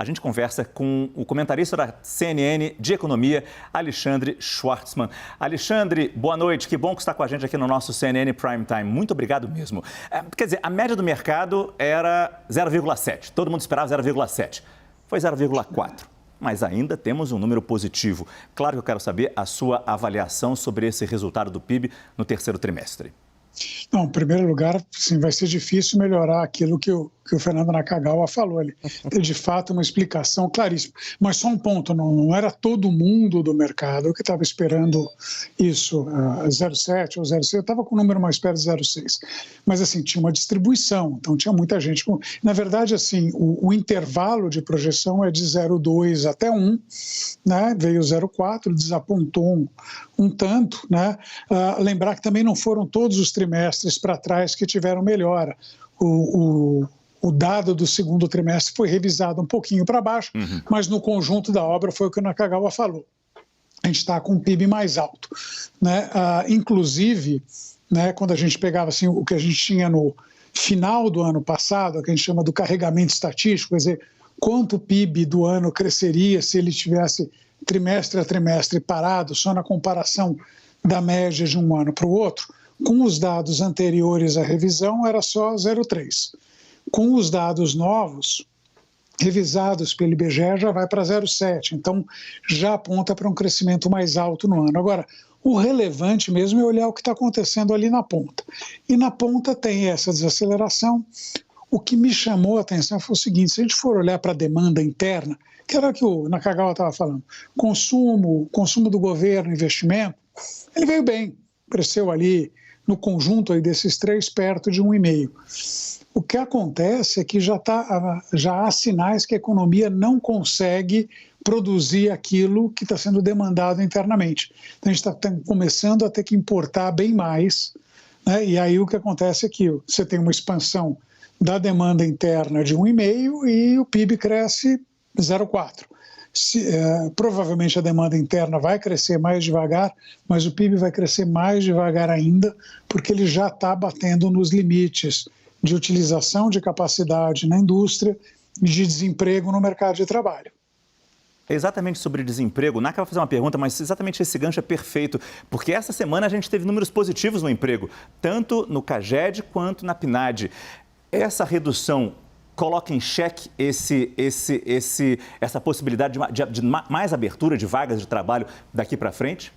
A gente conversa com o comentarista da CNN de Economia, Alexandre Schwartzman. Alexandre, boa noite. Que bom que está com a gente aqui no nosso CNN Prime Time. Muito obrigado mesmo. Quer dizer, a média do mercado era 0,7. Todo mundo esperava 0,7. Foi 0,4. Mas ainda temos um número positivo. Claro que eu quero saber a sua avaliação sobre esse resultado do PIB no terceiro trimestre. Não, em primeiro lugar, sim, vai ser difícil melhorar aquilo que o Fernando Nakagawa falou ali. Tem, de fato, uma explicação claríssima. Mas só um ponto, não era todo mundo do mercado que estava esperando isso, 0,7 ou 0,6. Eu estava com o número mais perto de 0,6. Mas, assim, tinha uma distribuição, então tinha muita gente. Na verdade, assim, o intervalo de projeção é de 0,2 até 1, né? Veio 0,4, desapontou um tanto, né? Lembrar que também não foram todos os trimestres para trás que tiveram melhora. O dado do segundo trimestre foi revisado um pouquinho para baixo, mas no conjunto da obra foi o que o Nakagawa falou. A gente está com um PIB mais alto, né? Inclusive, né, quando a gente pegava assim, o que a gente tinha no final do ano passado, o que a gente chama do carregamento estatístico, quer dizer, quanto o PIB do ano cresceria se ele tivesse trimestre a trimestre parado, só na comparação da média de um ano para o outro, com os dados anteriores à revisão era só 0,3. Com os dados novos, revisados pelo IBGE, já vai para 0,7. Então, já aponta para um crescimento mais alto no ano. Agora, o relevante mesmo é olhar o que está acontecendo ali na ponta. E na ponta tem essa desaceleração. O que me chamou a atenção foi o seguinte: se a gente for olhar para a demanda interna, que era o que o Nakagawa estava falando, consumo do governo, investimento, ele veio bem, cresceu ali no conjunto aí desses três perto de 1,5. O que acontece é que já há sinais que a economia não consegue produzir aquilo que está sendo demandado internamente. Então a gente está começando a ter que importar bem mais, né? E aí o que acontece é que você tem uma expansão da demanda interna de 1,5 e o PIB cresce 0,4. Provavelmente a demanda interna vai crescer mais devagar, mas o PIB vai crescer mais devagar ainda, porque ele já está batendo nos limites de utilização de capacidade na indústria e de desemprego no mercado de trabalho. Exatamente sobre desemprego, o Naka vai fazer uma pergunta, mas exatamente esse gancho é perfeito, porque essa semana a gente teve números positivos no emprego, tanto no CAGED quanto na PNAD. Essa redução coloca em xeque essa possibilidade de mais abertura de vagas de trabalho daqui para frente?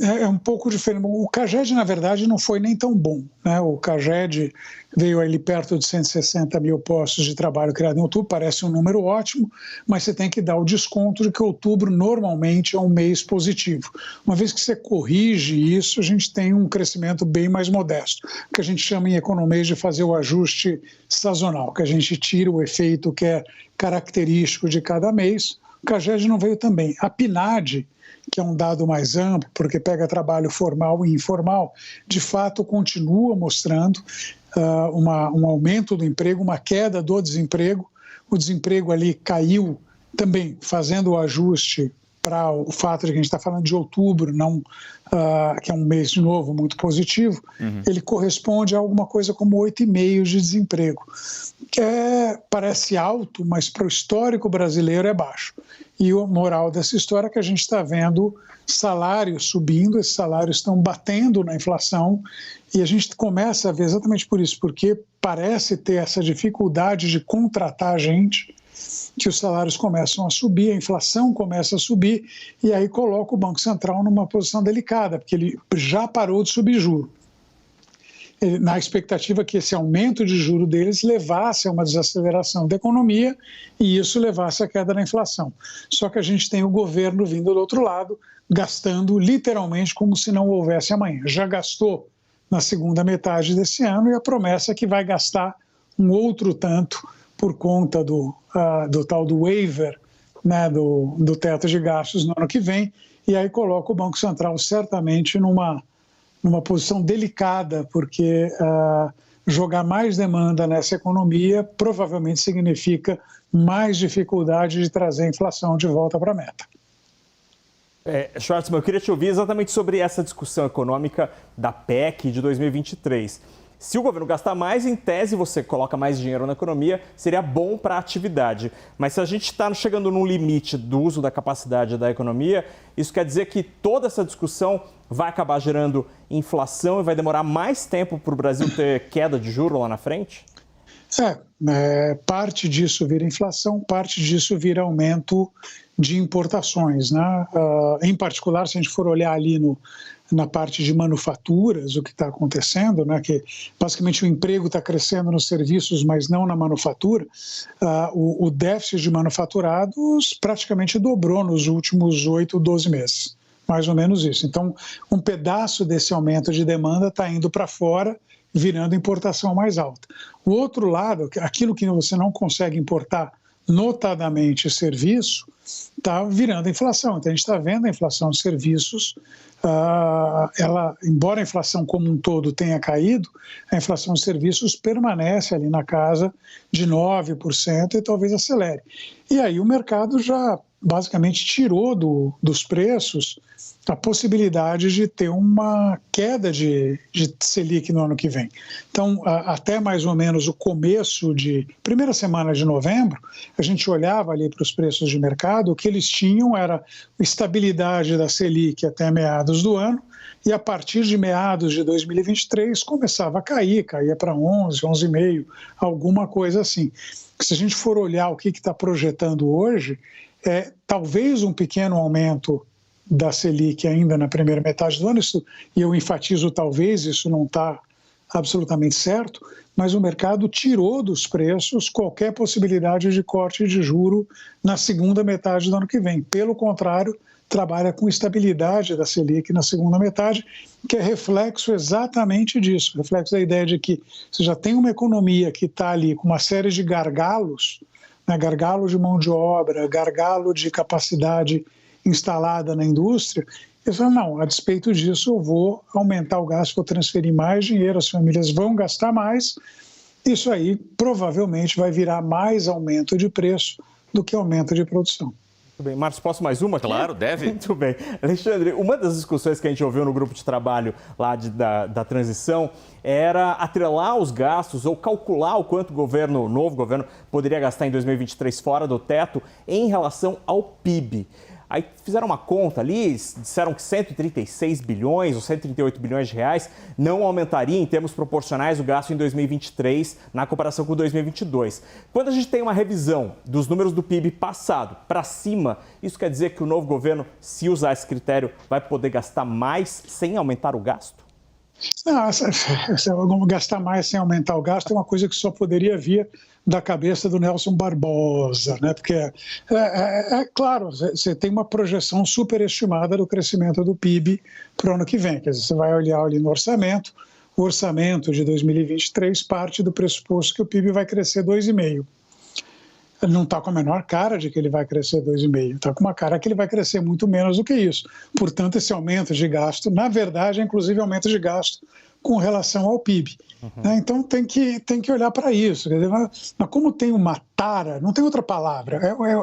É um pouco diferente. O CAGED, na verdade, não foi nem tão bom, né? O CAGED veio ali perto de 160 mil postos de trabalho criados em outubro, parece um número ótimo, mas você tem que dar o desconto de que outubro normalmente é um mês positivo. Uma vez que você corrige isso, a gente tem um crescimento bem mais modesto, que a gente chama em economia de fazer o ajuste sazonal, que a gente tira o efeito que é característico de cada mês. O CAGED não veio também. A PNAD, que é um dado mais amplo, porque pega trabalho formal e informal, de fato continua mostrando um aumento do emprego, uma queda do desemprego. O desemprego ali caiu também, fazendo o ajuste para o fato de que a gente está falando de outubro, não, que é um mês de novo muito positivo, ele corresponde a alguma coisa como 8,5 de desemprego, que parece alto, mas para o histórico brasileiro é baixo. E o moral dessa história é que a gente está vendo salários subindo, esses salários estão batendo na inflação, e a gente começa a ver exatamente por isso, porque parece ter essa dificuldade de contratar gente, que os salários começam a subir, a inflação começa a subir, e aí coloca o Banco Central numa posição delicada, porque ele já parou de subir juros, na expectativa que esse aumento de juros deles levasse a uma desaceleração da economia e isso levasse à queda da inflação. Só que a gente tem o governo vindo do outro lado, gastando literalmente como se não houvesse amanhã. Já gastou na segunda metade desse ano e a promessa é que vai gastar um outro tanto por conta do tal do waiver, né, do teto de gastos no ano que vem, e aí coloca o Banco Central certamente numa posição delicada, porque jogar mais demanda nessa economia provavelmente significa mais dificuldade de trazer a inflação de volta para a meta. Schwartzman, eu queria te ouvir exatamente sobre essa discussão econômica da PEC de 2023. Se o governo gastar mais, em tese você coloca mais dinheiro na economia, seria bom para a atividade. Mas se a gente está chegando num limite do uso da capacidade da economia, isso quer dizer que toda essa discussão vai acabar gerando inflação e vai demorar mais tempo para o Brasil ter queda de juros lá na frente? Parte disso vira inflação, parte disso vira aumento de importações, né? Em particular, se a gente for olhar ali na parte de manufaturas, o que está acontecendo, né? Que basicamente o emprego está crescendo nos serviços, mas não na manufatura, o déficit de manufaturados praticamente dobrou nos últimos 8, 12 meses, mais ou menos isso. Então, um pedaço desse aumento de demanda está indo para fora, virando importação mais alta. O outro lado, aquilo que você não consegue importar, notadamente serviço, está virando inflação. Então, a gente está vendo a inflação de serviços, embora a inflação como um todo tenha caído, a inflação de serviços permanece ali na casa de 9% e talvez acelere. E aí o mercado já basicamente tirou dos preços a possibilidade de ter uma queda de Selic no ano que vem. Então, até mais ou menos o começo primeira semana de novembro, a gente olhava ali para os preços de mercado, o que eles tinham era estabilidade da Selic até meados do ano, e a partir de meados de 2023 começava a caía para 11, 11,5, alguma coisa assim. Se a gente for olhar o que está projetando hoje, talvez um pequeno aumento da Selic ainda na primeira metade do ano, e eu enfatizo talvez, isso não está absolutamente certo, mas o mercado tirou dos preços qualquer possibilidade de corte de juro na segunda metade do ano que vem. Pelo contrário, trabalha com estabilidade da Selic na segunda metade, que é reflexo exatamente disso, reflexo da ideia de que você já tem uma economia que está ali com uma série de gargalos, né, gargalo de mão de obra, gargalo de capacidade instalada na indústria, eu falo, não, a despeito disso eu vou aumentar o gasto, vou transferir mais dinheiro, as famílias vão gastar mais, isso aí provavelmente vai virar mais aumento de preço do que aumento de produção. Muito bem. Marcos, posso mais uma aqui? Claro, deve. Muito bem. Alexandre, uma das discussões que a gente ouviu no grupo de trabalho lá da transição era atrelar os gastos ou calcular o quanto o novo governo poderia gastar em 2023 fora do teto em relação ao PIB. Aí fizeram uma conta ali, disseram que 136 bilhões ou 138 bilhões de reais não aumentaria em termos proporcionais o gasto em 2023 na comparação com 2022. Quando a gente tem uma revisão dos números do PIB passado para cima, isso quer dizer que o novo governo, se usar esse critério, vai poder gastar mais sem aumentar o gasto? Não, gastar mais sem aumentar o gasto é uma coisa que só poderia vir da cabeça do Nelson Barbosa, né? Porque claro, você tem uma projeção superestimada do crescimento do PIB para o ano que vem. Quer dizer, você vai olhar ali no orçamento, o orçamento de 2023 parte do pressuposto que o PIB vai crescer 2,5%. Ele não está com a menor cara de que ele vai crescer 2,5%, está com uma cara que ele vai crescer muito menos do que isso. Portanto, esse aumento de gasto, na verdade, é inclusive aumento de gasto com relação ao PIB. Uhum. Então, tem que olhar para isso. Mas como tem uma tara, não tem outra palavra,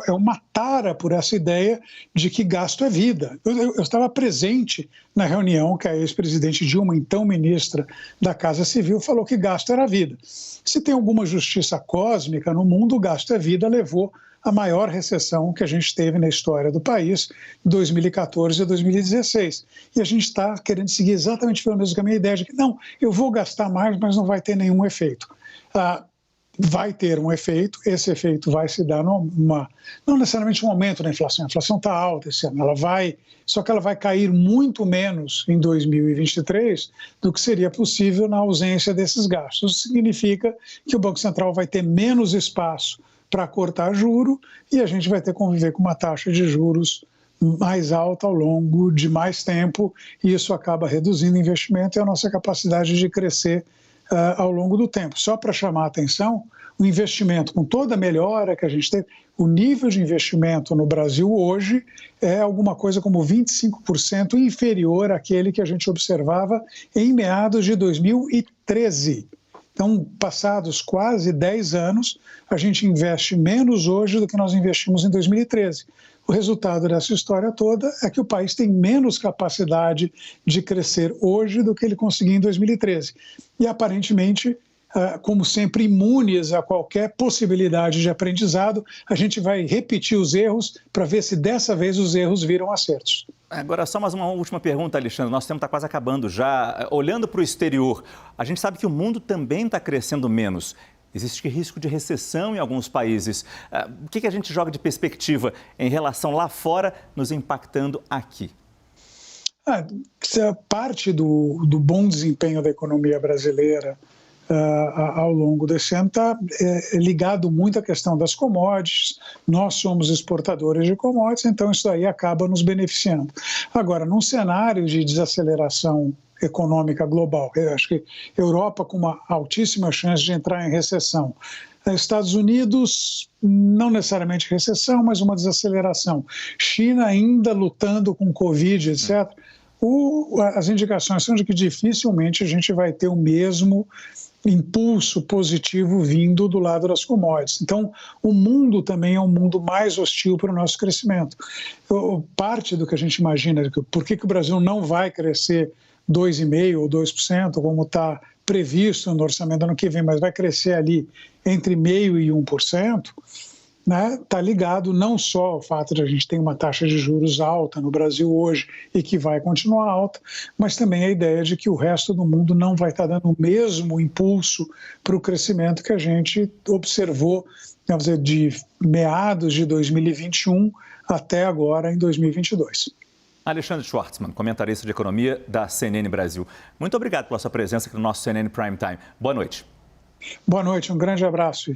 é uma tara por essa ideia de que gasto é vida. Eu estava presente na reunião que a ex-presidente Dilma, então ministra da Casa Civil, falou que gasto era vida. Se tem alguma justiça cósmica no mundo, o gasto é vida levou a maior recessão que a gente teve na história do país, 2014 e 2016. E a gente está querendo seguir exatamente pelo mesmo caminho, a ideia de que, não, eu vou gastar mais, mas não vai ter nenhum efeito. Vai ter um efeito, esse efeito vai se dar não necessariamente um aumento da inflação. A inflação está alta esse ano, só que ela vai cair muito menos em 2023 do que seria possível na ausência desses gastos. Isso significa que o Banco Central vai ter menos espaço para cortar juro e a gente vai ter que conviver com uma taxa de juros mais alta ao longo de mais tempo e isso acaba reduzindo o investimento e a nossa capacidade de crescer ao longo do tempo. Só para chamar a atenção, o investimento, com toda a melhora que a gente teve, o nível de investimento no Brasil hoje é alguma coisa como 25% inferior àquele que a gente observava em meados de 2013. Então, passados quase 10 anos, a gente investe menos hoje do que nós investimos em 2013. O resultado dessa história toda é que o país tem menos capacidade de crescer hoje do que ele conseguia em 2013. E, aparentemente, como sempre, imunes a qualquer possibilidade de aprendizado, a gente vai repetir os erros para ver se dessa vez os erros viram acertos. Agora, só mais uma última pergunta, Alexandre. Nosso tempo está quase acabando já. Olhando para o exterior, a gente sabe que o mundo também está crescendo menos. Existe risco de recessão em alguns países. O que a gente joga de perspectiva em relação lá fora nos impactando aqui? Parte do bom desempenho da economia brasileira ao longo desse ano está ligado muito à questão das commodities. Nós somos exportadores de commodities, então isso aí acaba nos beneficiando. Agora, num cenário de desaceleração econômica global, eu acho que Europa com uma altíssima chance de entrar em recessão, Estados Unidos não necessariamente recessão, mas uma desaceleração, China ainda lutando com Covid, etc., as indicações são de que dificilmente a gente vai ter o mesmo impulso positivo vindo do lado das commodities. Então, o mundo também é um mundo mais hostil para o nosso crescimento. Parte do que a gente imagina, por que o Brasil não vai crescer 2,5% ou 2%, como está previsto no orçamento do ano que vem, mas vai crescer ali entre 0,5% e 1%, né, está ligado não só ao fato de a gente ter uma taxa de juros alta no Brasil hoje e que vai continuar alta, mas também a ideia de que o resto do mundo não vai estar dando o mesmo impulso para o crescimento que a gente observou, vamos dizer, de meados de 2021 até agora em 2022. Alexandre Schwartzman, comentarista de economia da CNN Brasil. Muito obrigado pela sua presença aqui no nosso CNN Prime Time. Boa noite. Boa noite, um grande abraço.